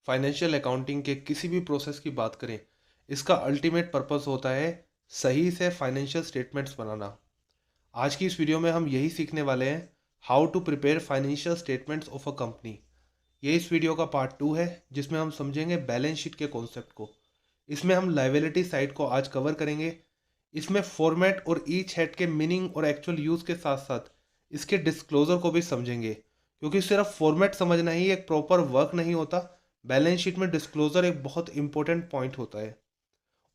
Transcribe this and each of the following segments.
Financial accounting के किसी भी प्रोसेस की बात करें, इसका अल्टीमेट पर्पस होता है सही से फाइनेंशियल स्टेटमेंट्स बनाना। आज की इस वीडियो में हम यही सीखने वाले हैं, how to prepare financial statements of a company. ये इस वीडियो का पार्ट 2 है, जिसमें हम समझेंगे बैलेंस शीट के कॉन्सेप्ट को। इसमें हम लायबिलिटी साइड को आज कवर करेंगे। इसमें फॉर्मेट और ईच हेड के मीनिंग और एक्चुअल यूज़ के साथ साथ इसके डिस्क्लोजर को भी समझेंगे, क्योंकि सिर्फ फॉर्मेट समझना ही एक प्रॉपर वर्क नहीं होता। बैलेंस शीट में डिस्क्लोजर एक बहुत इंपॉर्टेंट पॉइंट होता है।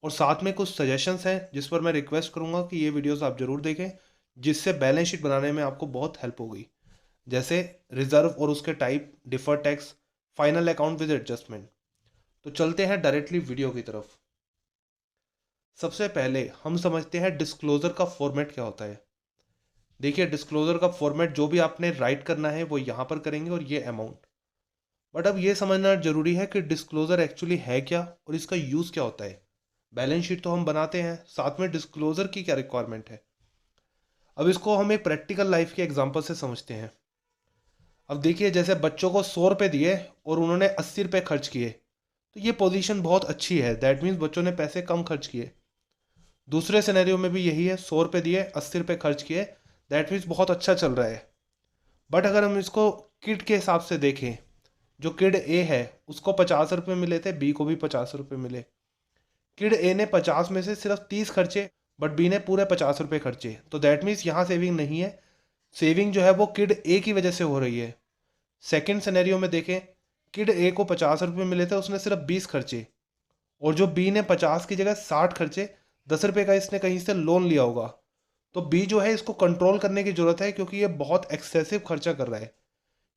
और साथ में कुछ सजेशंस हैं जिस पर मैं रिक्वेस्ट करूंगा कि ये वीडियोस आप जरूर देखें, जिससे बैलेंस शीट बनाने में आपको बहुत हेल्प होगी। जैसे रिजर्व और उसके type, defer tax, final account with adjustment. तो चलते हैं डायरेक्टली वीडियो की तरफ। सबसे पहले हम समझते हैं डिस्क्लोजर का फॉर्मेट क्या होता है। देखिए, डिस्क्लोजर का फॉर्मेट जो भी आपने राइट करना है वो यहाँ पर करेंगे और ये अमाउंट। बट अब ये समझना जरूरी है कि डिस्क्लोजर एक्चुअली है क्या और इसका यूज़ क्या होता है। बैलेंस शीट तो हम बनाते हैं, साथ में डिस्क्लोजर की क्या रिक्वायरमेंट है। अब इसको हम एक प्रैक्टिकल लाइफ के एग्जांपल से समझते हैं। अब देखिए, जैसे बच्चों को 100 रुपये दिए और उन्होंने 80 रुपये खर्च किए, तो ये पोजीशन बहुत अच्छी है। दैट मीन्स बच्चों ने पैसे कम खर्च किए। दूसरे सिनेरियो में भी यही है, 100 रुपये दिए, 80 रुपये खर्च किए, दैट मीन्स बहुत अच्छा चल रहा है। बट अगर हम इसको किड के हिसाब से देखें, जो किड ए है उसको 50 रुपये मिले थे, बी को भी 50 रुपये मिले। किड ए ने 50 में से सिर्फ 30 खर्चे, बट बी ने पूरे 50 रुपये खर्चे, तो दैट मीन्स यहाँ सेविंग नहीं है। सेविंग जो है वो किड ए की वजह से हो रही है। सेकेंड सिनेरियो में देखें, किड ए को 50 रुपये मिले थे, उसने सिर्फ 20 खर्चे, और जो बी ने 50 की जगह 60 खर्चे, 10 रुपये का इसने कहीं से लोन लिया होगा। तो बी जो है इसको कंट्रोल करने की जरूरत है, क्योंकि ये बहुत एक्सेसिव खर्चा कर रहा है।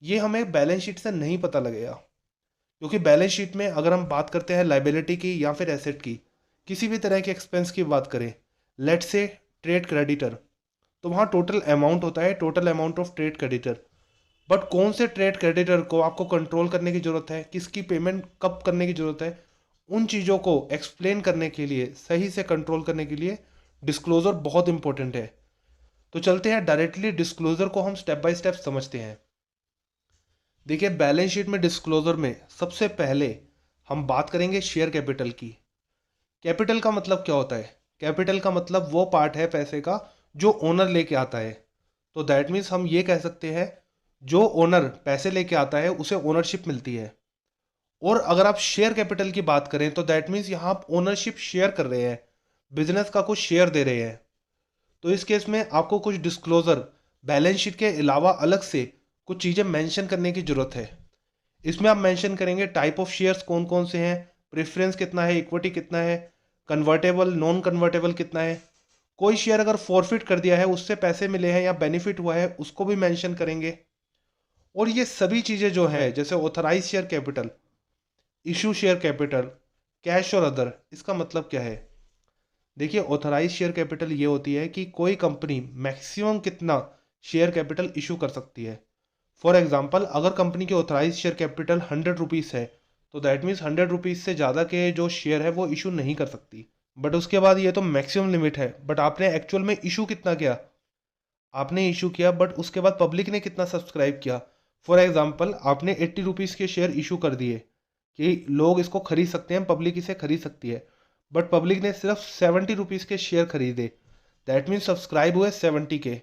ये हमें बैलेंस शीट से नहीं पता लगेगा, क्योंकि बैलेंस शीट में अगर हम बात करते हैं लाइबिलिटी की या फिर एसेट की, किसी भी तरह के एक्सपेंस की बात करें, लेट से ट्रेड क्रेडिटर, तो वहाँ टोटल अमाउंट होता है, total amount of trade creditor. But कौन से ट्रेड क्रेडिटर को आपको कंट्रोल करने की ज़रूरत है, किसकी पेमेंट कब करने की ज़रूरत है, उन चीज़ों को एक्सप्लेन करने के लिए, सही से कंट्रोल करने के लिए डिस्क्लोजर बहुत इंपॉर्टेंट है। तो चलते हैं डायरेक्टली डिस्क्लोजर को हम स्टेप बाय स्टेप समझते हैं। देखिए, बैलेंस शीट में डिस्क्लोजर में सबसे पहले हम बात करेंगे शेयर कैपिटल की। कैपिटल का मतलब क्या होता है? कैपिटल का मतलब वो पार्ट है पैसे का जो ओनर लेके आता है। तो दैट मीन्स हम ये कह सकते हैं, जो ओनर पैसे लेके आता है उसे ओनरशिप मिलती है। और अगर आप शेयर कैपिटल की बात करें तो दैट मीन्स यहाँ आप ओनरशिप शेयर कर रहे हैं, बिजनेस का कुछ शेयर दे रहे हैं। तो इस केस में आपको कुछ डिस्क्लोजर बैलेंस शीट के अलावा अलग से कुछ चीज़ें मेंशन करने की ज़रूरत है। इसमें आप मेंशन करेंगे टाइप ऑफ शेयर्स कौन कौन से हैं, प्रेफरेंस कितना है, इक्विटी कितना है, कन्वर्टेबल नॉन कन्वर्टेबल कितना है। कोई शेयर अगर फॉरफिट कर दिया है, उससे पैसे मिले हैं या बेनिफिट हुआ है, उसको भी मेंशन करेंगे। और ये सभी चीज़ें जो है, जैसे authorise share capital, issue share capital, cash और अदर, इसका मतलब क्या है? देखिए, ऑथराइज शेयर कैपिटल ये होती है कि कोई कंपनी मैक्सिमम कितना शेयर कैपिटल इशू कर सकती है। फॉर एग्जाम्पल, अगर कंपनी की ऑथराइज शेयर कैपिटल 100 रुपीज़ है, तो दैट मीन्स 100 रुपीज़ से ज़्यादा के जो शेयर है वो इशू नहीं कर सकती। बट उसके बाद ये तो मैक्सिमम लिमिट है, बट आपने एक्चुअल में इशू कितना किया? आपने इशू किया, बट उसके बाद पब्लिक ने कितना सब्सक्राइब किया? फॉर एग्जाम्पल, आपने 80 रुपीज़ के शेयर इशू कर दिए कि लोग इसको खरीद सकते हैं, पब्लिक इसे खरीद सकती है, बट पब्लिक ने सिर्फ 70 रुपीज़ के शेयर खरीदे। दैट मीन्स सब्सक्राइब हुए 70 के।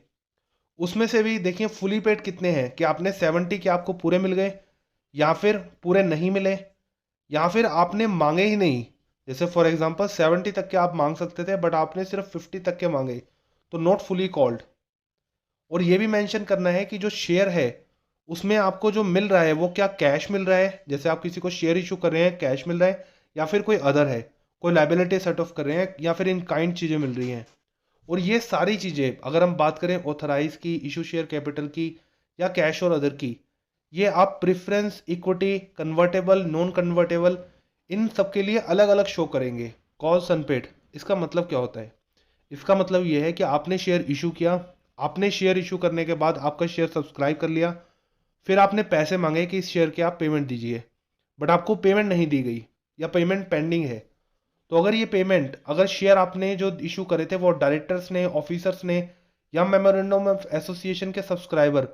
उसमें से भी देखिए फुली पेड कितने हैं, कि आपने 70 के आपको पूरे मिल गए, या फिर पूरे नहीं मिले, या फिर आपने मांगे ही नहीं। जैसे फॉर एग्जांपल 70 तक के आप मांग सकते थे, बट आपने सिर्फ 50 तक के मांगे, तो नॉट फुली कॉल्ड। और ये भी मेंशन करना है कि जो शेयर है उसमें आपको जो मिल रहा है वो क्या कैश मिल रहा है, जैसे आप किसी को शेयर इशू कर रहे हैं, कैश मिल रहा है, या फिर कोई अदर है, कोई लाइबिलिटी सेट ऑफ कर रहे हैं, या फिर इन काइंड चीज़ें मिल रही हैं। और ये सारी चीज़ें अगर हम बात करें ऑथराइज की, इशू शेयर कैपिटल की, या कैश और अदर की, ये आप preference, equity, convertible, non convertible, इन सब के लिए अलग अलग शो करेंगे। कॉल्स अनपेड, इसका मतलब क्या होता है? इसका मतलब ये है कि आपने शेयर इशू किया, आपने शेयर इशू करने के बाद आपका शेयर सब्सक्राइब कर लिया, फिर आपने पैसे मांगे कि इस शेयर के आप पेमेंट दीजिए, बट आपको पेमेंट नहीं दी गई, या पेमेंट पेंडिंग है। तो अगर ये पेमेंट, अगर शेयर आपने जो इशू करे थे वो डायरेक्टर्स ने, ऑफिसर्स ने, या मेमोरेंडम ऑफ एसोसिएशन के सब्सक्राइबर,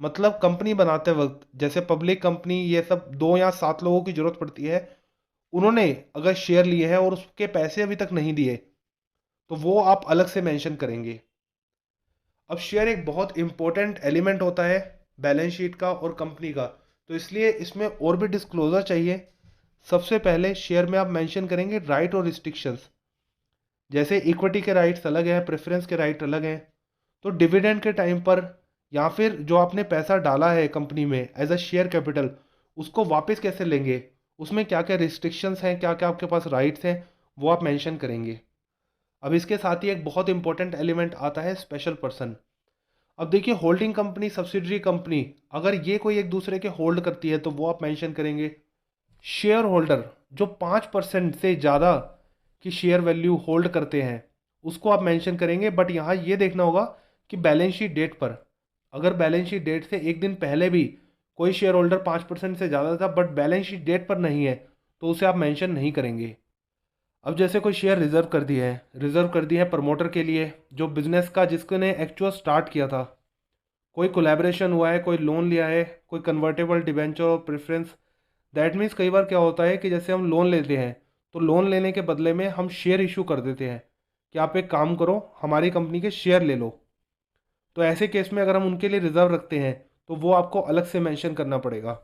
मतलब कंपनी बनाते वक्त जैसे पब्लिक कंपनी ये सब 2 या 7 लोगों की ज़रूरत पड़ती है, उन्होंने अगर शेयर लिए हैं और उसके पैसे अभी तक नहीं दिए, तो वो आप अलग से मेंशन करेंगे। अब शेयर एक बहुत इंपॉर्टेंट एलिमेंट होता है बैलेंस शीट का और कंपनी का, तो इसलिए इसमें और भी डिस्क्लोजर चाहिए। सबसे पहले शेयर में आप मेंशन करेंगे राइट और रिस्ट्रिक्शंस। जैसे इक्विटी के राइट्स अलग हैं, प्रेफरेंस के राइट अलग हैं। तो डिविडेंड के टाइम पर या फिर जो आपने पैसा डाला है कंपनी में एज अ शेयर कैपिटल, उसको वापस कैसे लेंगे, उसमें क्या क्या रिस्ट्रिक्शंस हैं, क्या क्या आपके पास राइट्स हैं, वो आप मेंशन करेंगे। अब इसके साथ ही एक बहुत इंपॉर्टेंट एलिमेंट आता है स्पेशल पर्सन। अब देखिए होल्डिंग कंपनी, सब्सिडरी कंपनी, अगर ये कोई एक दूसरे के होल्ड करती है तो वो आप मेंशन करेंगे। शेयर होल्डर जो 5% से ज़्यादा की शेयर वैल्यू होल्ड करते हैं, उसको आप मेंशन करेंगे। बट यहाँ ये देखना होगा कि बैलेंस शीट डेट पर, अगर बैलेंस शीट डेट से एक दिन पहले भी कोई शेयर होल्डर 5% से ज़्यादा था बट बैलेंस शीट डेट पर नहीं है, तो उसे आप मेंशन नहीं करेंगे। अब जैसे कोई शेयर रिजर्व कर दिए हैं प्रमोटर के लिए, जो बिजनेस का जिसको ने एक्चुअल स्टार्ट किया था, कोई कोलैबोरेशन हुआ है, कोई लोन लिया है, कोई कन्वर्टेबल डिबेंचर और प्रेफरेंस। दैट मीन्स कई बार क्या होता है कि जैसे हम लोन लेते हैं, तो लोन लेने के बदले में हम शेयर इशू कर देते हैं कि आप एक काम करो, हमारी कंपनी के शेयर ले लो। तो ऐसे केस में अगर हम उनके लिए रिजर्व रखते हैं तो वो आपको अलग से मेंशन करना पड़ेगा।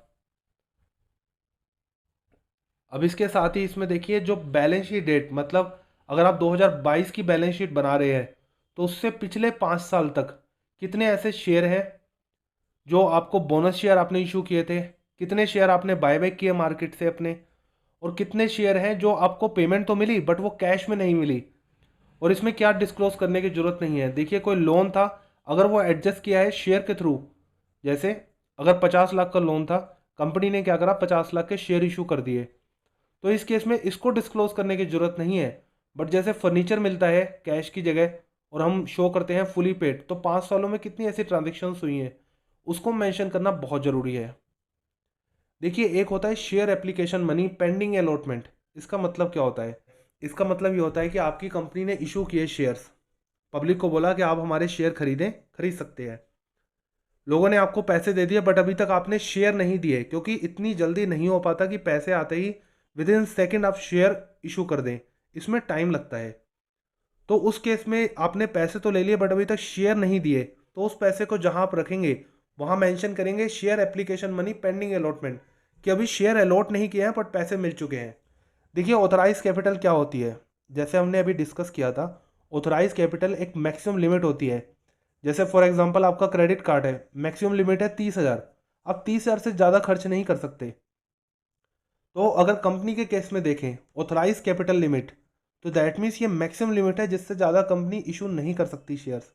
अब इसके साथ ही इसमें देखिए जो बैलेंस शीट डेट, मतलब अगर आप 2022 की बैलेंस शीट बना रहे हैं तो उससे पिछले 5 साल तक कितने ऐसे शेयर हैं जो आपको बोनस शेयर आपने इशू किए थे, कितने शेयर आपने बायबैक किए मार्केट से अपने, और कितने शेयर हैं जो आपको पेमेंट तो मिली बट वो कैश में नहीं मिली। और इसमें क्या डिस्क्लोज करने की जरूरत नहीं है। देखिए कोई लोन था, अगर वो एडजस्ट किया है शेयर के थ्रू, जैसे अगर 50 लाख का लोन था, कंपनी ने क्या करा 50 लाख के शेयर इशू कर दिए, तो इस केस में इसको डिस्क्लोज करने की जरूरत नहीं है। बट जैसे फर्नीचर मिलता है कैश की जगह और हम शो करते हैं फुली पेड, तो 5 सालों में कितनी ऐसी ट्रांजेक्शन्स हुई हैं, उसको मेंशन करना बहुत ज़रूरी है। देखिए एक होता है share application money pending allotment. इसका मतलब क्या होता है? इसका मतलब ये होता है कि आपकी कंपनी ने इशू किए शेयर्स, पब्लिक को बोला कि आप हमारे शेयर खरीद सकते हैं। लोगों ने आपको पैसे दे दिए बट अभी तक आपने शेयर नहीं दिए, क्योंकि इतनी जल्दी नहीं हो पाता कि पैसे आते ही विद इन सेकेंड आप शेयर इशू कर दें, इसमें टाइम लगता है। तो उस केस में आपने पैसे तो ले लिए बट अभी तक शेयर नहीं दिए, तो उस पैसे को जहां आप रखेंगे वहां मेंशन करेंगे share application money pending allotment, कि अभी शेयर अलॉट नहीं किए हैं बट पैसे मिल चुके हैं। देखिए ऑथराइज कैपिटल क्या होती है, जैसे हमने अभी डिस्कस किया था, ऑथराइज कैपिटल एक मैक्सिमम लिमिट होती है। जैसे फॉर एग्जांपल आपका क्रेडिट कार्ड है, मैक्सिमम लिमिट है 30,000, आप 30,000 से ज़्यादा खर्च नहीं कर सकते। तो अगर कंपनी के केस में देखें ऑथराइज कैपिटल लिमिट, तो दैट मीन्स ये मैक्सिमम लिमिट है जिससे ज़्यादा कंपनी इशू नहीं कर सकती शेयर्स।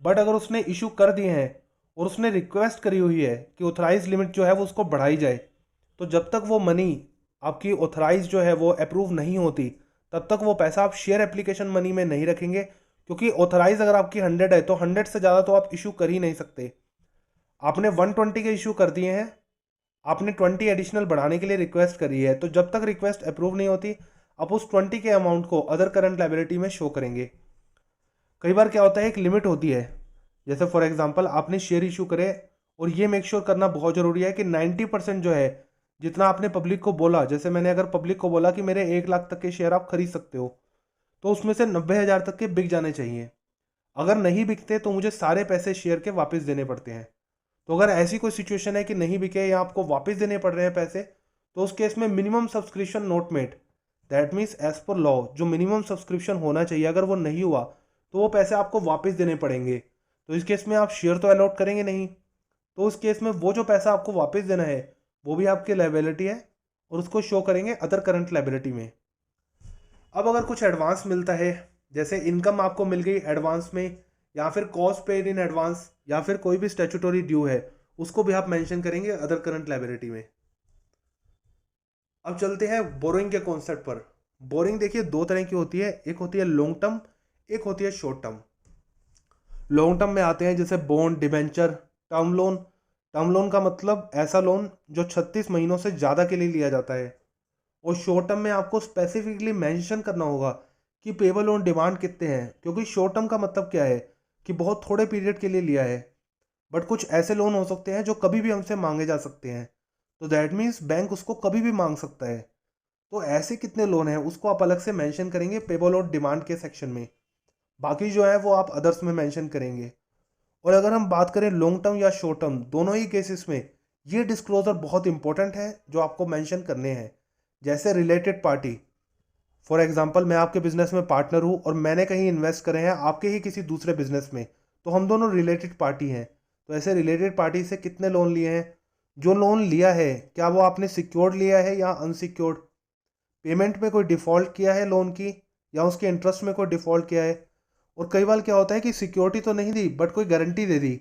बट अगर उसने इशू कर दिए हैं और उसने रिक्वेस्ट करी हुई है कि ऑथराइज लिमिट जो है वो उसको बढ़ाई जाए, तो जब तक वो मनी आपकी ऑथराइज जो है वो अप्रूव नहीं होती, तब तक वो पैसा आप शेयर एप्लीकेशन मनी में नहीं रखेंगे। क्योंकि ऑथराइज अगर आपकी 100 है तो 100 से ज़्यादा तो आप इशू कर ही नहीं सकते। आपने 120 के इशू कर दिए हैं, आपने 20 एडिशनल बढ़ाने के लिए रिक्वेस्ट करी है, तो जब तक रिक्वेस्ट अप्रूव नहीं होती आप उस 20 के अमाउंट को अदर करंट लायबिलिटी में शो करेंगे। कई बार क्या होता है एक लिमिट होती है, जैसे फॉर एग्जांपल आपने शेयर इशू करे, और ये मेक श्योर करना बहुत ज़रूरी है कि 90% जो है जितना आपने पब्लिक को बोला, जैसे मैंने अगर पब्लिक को बोला कि मेरे 1 लाख तक के शेयर आप खरीद सकते हो, तो उसमें से 90,000 तक के बिक जाने चाहिए। अगर नहीं बिकते तो मुझे सारे पैसे शेयर के वापस देने पड़ते हैं। तो अगर ऐसी कोई सिचुएशन है कि नहीं बिके या आपको वापस देने पड़ रहे हैं पैसे, तो उस केस में minimum subscription not made, that means as per law जो मिनिमम सब्सक्रिप्शन होना चाहिए, अगर वो नहीं हुआ तो वो पैसे आपको वापस देने पड़ेंगे। तो इस केस में आप शेयर तो अलॉट करेंगे नहीं, तो उस केस में वो जो पैसा आपको वापस देना है वो भी आपकी लायबिलिटी है और उसको शो करेंगे अदर करंट लायबिलिटी में। अब अगर कुछ एडवांस मिलता है, जैसे इनकम आपको मिल गई एडवांस में, या फिर कॉस्ट पेड इन एडवांस, या फिर कोई भी स्टैट्यूटरी ड्यू है, उसको भी आप मेंशन करेंगे अदर करंट लायबिलिटी में। अब चलते हैं बोरोइंग के कॉन्सेप्ट पर। बोरोइंग देखिए दो तरह की होती है, एक होती है लॉन्ग टर्म, एक होती है शॉर्ट टर्म। लॉन्ग टर्म में आते हैं जैसे bond, debenture, term loan. Term loan का मतलब ऐसा लोन जो 36 महीनों से ज़्यादा के लिए लिया जाता है। और शॉर्ट टर्म में आपको स्पेसिफिकली मेंशन करना होगा कि पेबल ऑन डिमांड कितने हैं, क्योंकि शॉर्ट टर्म का मतलब क्या है कि बहुत थोड़े पीरियड के लिए लिया है। बट कुछ ऐसे लोन हो सकते हैं जो कभी भी हमसे मांगे जा सकते हैं, तो दैट मीन्स बैंक उसको कभी भी मांग सकता है। तो ऐसे कितने लोन हैं उसको आप अलग से मेंशन करेंगे पेबल और डिमांड के सेक्शन में, बाकी जो है वो आप अदर्स में मेंशन करेंगे। और अगर हम बात करें लॉन्ग टर्म या शॉर्ट टर्म, दोनों ही केसेस में ये डिस्क्लोजर बहुत इंपॉर्टेंट है जो आपको मेंशन करने हैं। जैसे रिलेटेड पार्टी, फॉर एग्जांपल मैं आपके बिजनेस में पार्टनर हूँ और मैंने कहीं इन्वेस्ट करे हैं आपके ही किसी दूसरे बिजनेस में, तो हम दोनों रिलेटेड पार्टी हैं। तो ऐसे रिलेटेड पार्टी से कितने लोन लिए हैं, जो लोन लिया है क्या वो आपने सिक्योर्ड लिया है या अनसिक्योर्ड, पेमेंट में कोई डिफ़ॉल्ट किया है लोन की या उसके इंटरेस्ट में कोई डिफ़ॉल्ट किया है। और कई बार क्या होता है कि सिक्योरिटी तो नहीं दी बट कोई गारंटी दे दी,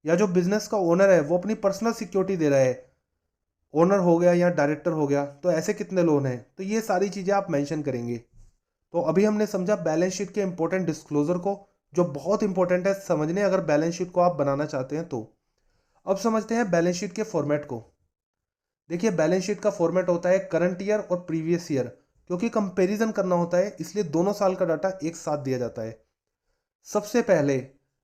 या जो बिजनेस का ओनर है वो अपनी पर्सनल सिक्योरिटी दे रहा है, ओनर हो गया या डायरेक्टर हो गया, तो ऐसे कितने लोन हैं। तो ये सारी चीज़ें आप मेंशन करेंगे। तो अभी हमने समझा बैलेंस शीट के इंपॉर्टेंट डिस्क्लोजर को, जो बहुत इंपॉर्टेंट है समझने अगर बैलेंस शीट को आप बनाना चाहते हैं तो। अब समझते हैं बैलेंस शीट के फॉर्मेट को। देखिए बैलेंस शीट का फॉर्मेट होता है करंट ईयर और प्रीवियस ईयर, क्योंकि कंपैरिजन करना होता है इसलिए दोनों साल का डाटा एक साथ दिया जाता है। सबसे पहले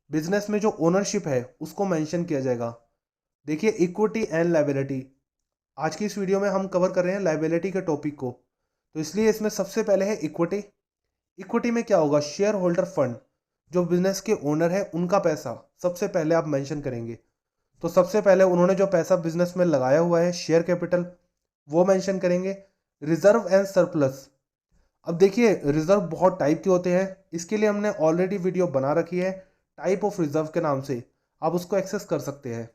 बिजनेस में जो ओनरशिप है उसको मेंशन किया जाएगा। देखिए इक्विटी एंड लायबिलिटी, आज की इस वीडियो में हम कवर कर रहे हैं लायबिलिटी के टॉपिक को, तो इसलिए इसमें सबसे पहले है इक्विटी। इक्विटी में क्या होगा, शेयर होल्डर फंड, जो बिजनेस के ओनर है उनका पैसा सबसे पहले आप मेंशन करेंगे। तो सबसे पहले उन्होंने जो पैसा बिजनेस में लगाया हुआ है शेयर कैपिटल, वो मेंशन करेंगे। रिजर्व एंड सरप्लस, अब देखिए रिजर्व बहुत टाइप के होते हैं, इसके लिए हमने ऑलरेडी वीडियो बना रखी है टाइप ऑफ रिजर्व के नाम से, आप उसको एक्सेस कर सकते हैं।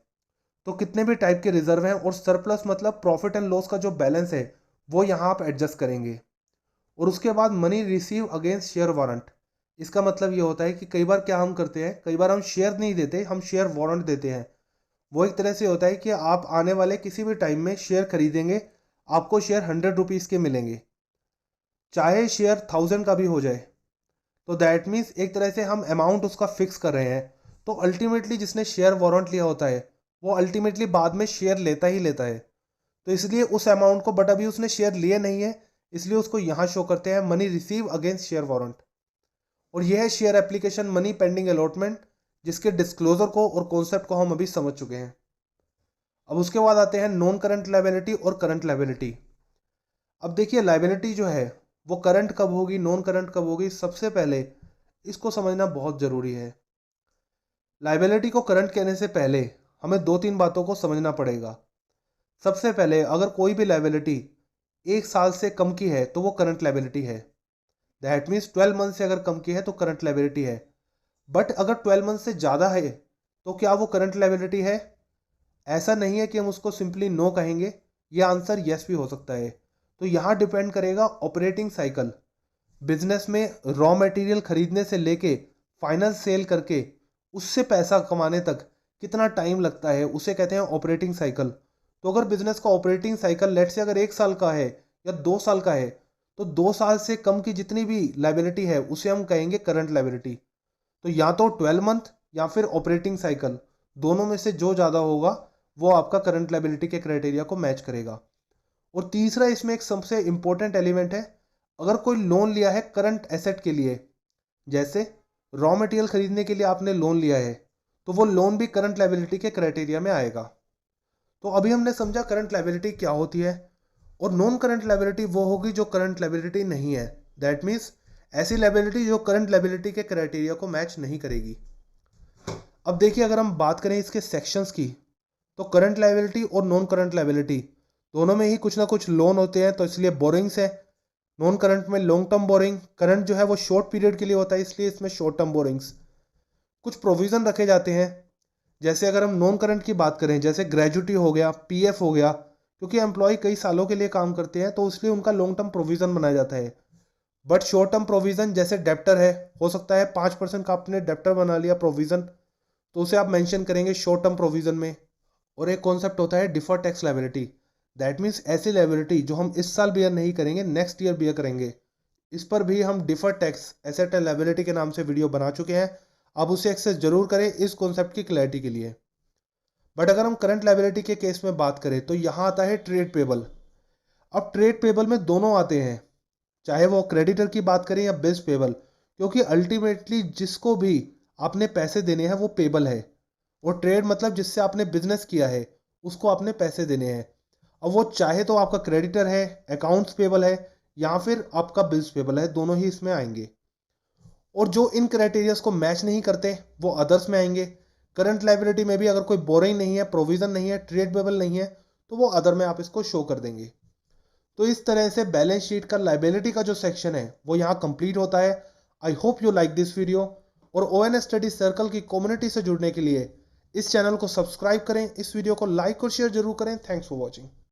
तो कितने भी टाइप के रिजर्व हैं, और सरप्लस मतलब प्रॉफिट एंड लॉस का जो बैलेंस है वो यहाँ आप एडजस्ट करेंगे। और उसके बाद money receive against share warrant, इसका मतलब ये होता है कि कई बार क्या हम करते हैं, कई बार हम शेयर नहीं देते, हम शेयर वारंट देते हैं। वो एक तरह से होता है कि आप आने वाले किसी भी टाइम में शेयर खरीदेंगे, आपको शेयर 100 रुपीज़ के मिलेंगे, चाहे शेयर 1000 का भी हो जाए। तो दैट मीन्स एक तरह से हम अमाउंट उसका फिक्स कर रहे हैं। तो अल्टीमेटली जिसने शेयर वारंट लिया होता है वो अल्टीमेटली बाद में शेयर लेता ही लेता है। तो इसलिए उस अमाउंट को, बट अभी उसने शेयर लिए नहीं है, इसलिए उसको यहाँ शो करते हैं money receive against share warrant. और यह है share application money pending allotment, जिसके डिस्क्लोजर को और कॉन्सेप्ट को हम अभी समझ चुके हैं। अब उसके बाद आते हैं नॉन करंट लायबिलिटी और करंट लायबिलिटी। अब देखिए लायबिलिटी जो है वो करंट कब होगी, नॉन करंट कब होगी, सबसे पहले इसको समझना बहुत ज़रूरी है। लायबिलिटी को करंट कहने से पहले हमें दो तीन बातों को समझना पड़ेगा। सबसे पहले अगर कोई भी लायबिलिटी 1 साल से कम की है तो वो करंट लायबिलिटी है। दैट मीन्स 12 मंथ से अगर कम की है तो करंट लायबिलिटी है। बट अगर 12 मंथ से ज़्यादा है तो क्या वो करंट लायबिलिटी है? ऐसा नहीं है कि हम उसको सिंपली नो कहेंगे, यह आंसर यस भी हो सकता है। तो यहाँ डिपेंड करेगा ऑपरेटिंग साइकिल, बिजनेस में रॉ मटेरियल खरीदने से लेके फाइनल सेल करके उससे पैसा कमाने तक कितना टाइम लगता है, उसे कहते हैं ऑपरेटिंग साइकिल। तो अगर बिजनेस का ऑपरेटिंग साइकिल लेट से अगर 1 साल का है या 2 साल का है, तो 2 साल से कम की जितनी भी लायबिलिटी है उसे हम कहेंगे करंट लायबिलिटी। तो या तो 12 मंथ या फिर ऑपरेटिंग साइकिल, दोनों में से जो ज़्यादा होगा वो आपका करंट लायबिलिटी के क्राइटेरिया को मैच करेगा। और तीसरा इसमें एक सबसे इंपॉर्टेंट एलिमेंट है, अगर कोई लोन लिया है करंट एसेट के लिए, जैसे रॉ मटेरियल खरीदने के लिए आपने लोन लिया है, तो वो लोन भी करंट लायबिलिटी के क्राइटेरिया में आएगा। तो अभी हमने समझा करंट लायबिलिटी क्या होती है। और नॉन करंट लायबिलिटी वो होगी जो करंट लायबिलिटी नहीं है, दैट मीन्स ऐसी लायबिलिटी जो करंट लायबिलिटी के क्राइटेरिया को मैच नहीं करेगी। अब देखिए अगर हम बात करें इसके सेक्शंस की, तो करंट लायबिलिटी और नॉन करंट लायबिलिटी दोनों में ही कुछ ना कुछ लोन होते हैं, तो इसलिए बोरिंग्स है। नॉन करंट में लॉन्ग टर्म बोरिंग, करंट जो है वो शॉर्ट पीरियड के लिए होता है, इसलिए इसमें शॉर्ट टर्म बोरिंग्स। कुछ प्रोविज़न रखे जाते हैं, जैसे अगर हम नॉन करंट की बात करें, जैसे ग्रेजुटी हो गया, पीएफ हो गया, क्योंकि एम्प्लॉय कई सालों के लिए काम करते हैं तो इसलिए उनका लॉन्ग टर्म प्रोविज़न बनाया जाता है। बट शॉर्ट टर्म प्रोविज़न जैसे डेप्टर है, हो सकता है 5% का आपने डेप्टर बना लिया प्रोविज़न, तो उसे आप मेंशन करेंगे शॉर्ट टर्म प्रोविज़न में। और एक कॉन्सेप्ट होता है defer tax liability, that means ऐसी लायबिलिटी जो हम इस साल बियर नहीं करेंगे, नेक्स्ट ईयर बियर करेंगे। इस पर भी हम defer tax asset and liability के नाम से वीडियो बना चुके हैं, आप उसे एक्सेस जरूर करें इस कॉन्सेप्ट की क्लैरिटी के लिए। बट अगर हम करंट लायबिलिटी के केस में बात करें तो यहाँ आता है ट्रेड पेबल। अब ट्रेड पेबल में दोनों आते हैं, चाहे वो क्रेडिटर की बात करें या बिल्स पेबल, क्योंकि अल्टीमेटली जिसको भी आपने पैसे देने हैं वो पेबल है। और ट्रेड मतलब जिससे आपने बिजनेस किया है उसको आपने पैसे देने हैं। अब वो चाहे तो आपका क्रेडिटर है, अकाउंट्स पेबल है, या फिर आपका बिल्स पेबल है, दोनों ही इसमें आएंगे। और जो इन क्राइटेरियाज को मैच नहीं करते वो अदर्स में आएंगे। करंट लाइबिलिटी में भी अगर कोई बोरिंग नहीं है, प्रोविजन नहीं है, ट्रेड पेबल नहीं है, तो वो अदर में आप इसको शो कर देंगे। तो इस तरह से बैलेंस शीट का लाइबिलिटी का जो सेक्शन है वो यहाँ कंप्लीट होता है। I hope you like this video. और ON स्टडी सर्कल की कम्युनिटी से जुड़ने के लिए इस चैनल को सब्सक्राइब करें, इस वीडियो को लाइक और शेयर जरूर करें। Thanks for watching.